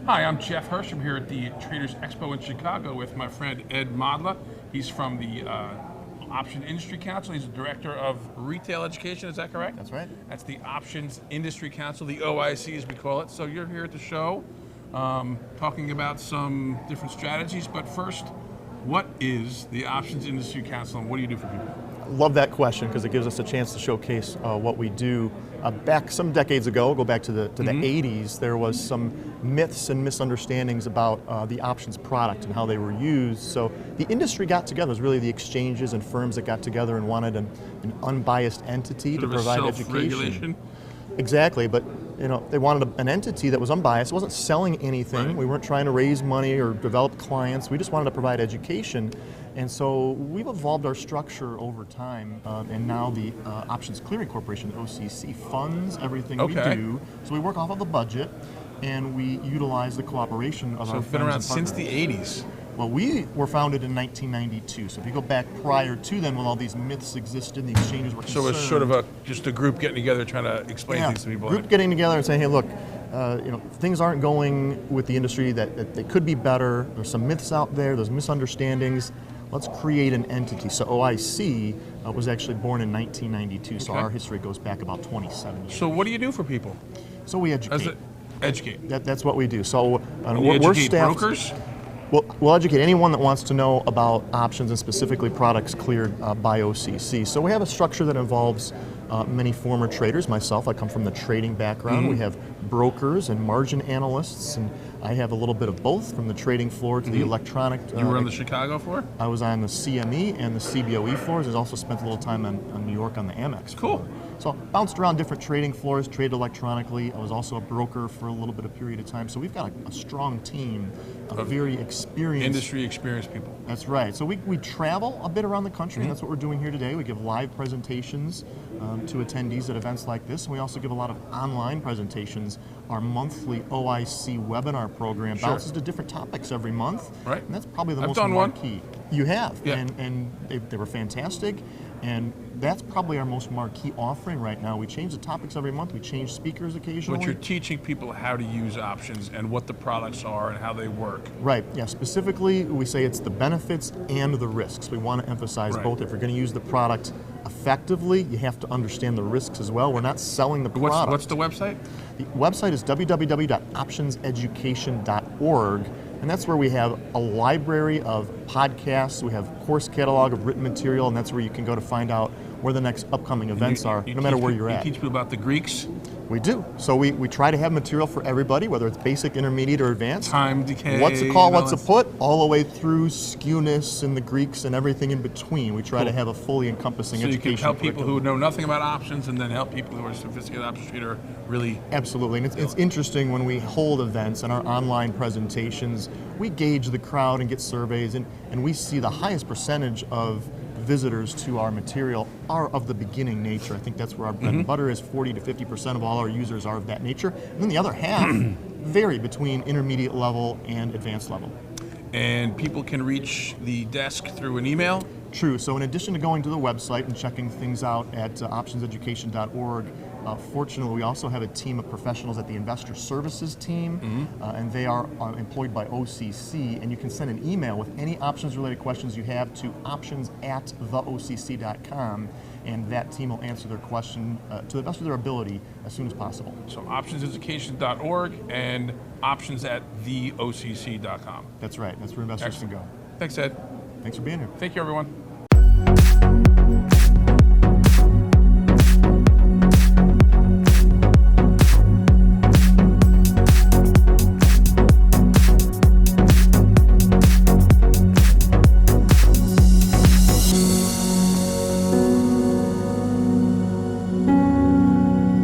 Hi, I'm Jeff Hirsch. I'm here at the Traders Expo in Chicago with my friend Ed Modla. He's from the Options Industry Counsel. He's the Director of Retail Education, is that correct? That's right. That's the Options Industry Counsel, the OIC as we call it. So you're here at the show talking about some different strategies, but first, what is the Options Industry Counsel and what do you do for people? Love that question because it gives us a chance to showcase what we do. Back some decades ago, go back to the 80s, there was some myths and misunderstandings about the options product and how they were used. So the industry got together. It was really the exchanges and firms that got together and wanted an unbiased entity to provide education. Exactly, but they wanted an entity that was unbiased. It wasn't selling anything. Right. We weren't trying to raise money or develop clients. We just wanted to provide education. And so we've evolved our structure over time, and now the Options Clearing Corporation, the OCC, funds everything we do. So we work off of the budget, and we utilize the cooperation of our friends. So it's been around since the 80s. Well, we were founded in 1992, so if you go back prior to then when all these myths existed, the exchanges were concerned. So it's sort of just a group getting together trying to explain things to people. Group getting together and saying, hey, look, things aren't going with the industry, that they could be better. There's some myths out there, there's misunderstandings. Let's create an entity. So OIC was actually born in 1992, so our history goes back about 27 years. So what do you do for people? So we educate. Educate. That's what we do. So we're staffed. Brokers? We'll educate anyone that wants to know about options and specifically products cleared by OCC. So we have a structure that involves many former traders. Myself, I come from the trading background. We have brokers and margin analysts, and I have a little bit of both from the trading floor to the electronic. You were on the Chicago floor? I was on the CME and the CBOE floors. I also spent a little time on New York on the Amex floor. Cool. So bounced around different trading floors, traded electronically. I was also a broker for a little bit of period of time. So we've got a strong team of very experienced... Industry experienced people. That's right. So we travel a bit around the country, and that's what we're doing here today. We give live presentations to attendees at events like this, and we also give a lot of online presentations. Our monthly OIC webinar program bounces to different topics every month. Right. And that's probably the most one. marquee. You have. Yeah. And they were fantastic. And that's probably our most marquee offering right now. We change the topics every month. We change speakers occasionally. But you're teaching people how to use options and what the products are and how they work. Right, yeah. Specifically, we say it's the benefits and the risks. We want to emphasize both. If you're going to use the product effectively, you have to understand the risks as well. We're not selling the product. What's the website? The website is www.optionseducation.org. And that's where we have a library of podcasts, we have a course catalog of written material, and that's where you can go to find out where the next upcoming events are, no matter where you're at. You teach people about the Greeks? We do. So we try to have material for everybody, whether it's basic, intermediate, or advanced. Time decay. What's a call, what's a put, all the way through Skewness and the Greeks and everything in between. We try to have a fully encompassing education. So you can help people who know nothing about options and then help people who are sophisticated options trader really... Absolutely. And it's interesting when we hold events and our online presentations, we gauge the crowd and get surveys, and we see the highest percentage of visitors to our material are of the beginning nature. I think that's where our bread and butter is. 40 to 50% of all our users are of that nature. And then the other half vary between intermediate level and advanced level. And people can reach the desk through an email? True. So in addition to going to the website and checking things out at optionseducation.org, fortunately, we also have a team of professionals at the Investor Services team, and they are employed by OCC, and you can send an email with any options-related questions you have to options@theocc.com, and that team will answer their question to the best of their ability as soon as possible. So optionseducation.org and options@theocc.com. That's right. That's where investors can go. Thanks, Ed. Thanks for being here. Thank you, everyone.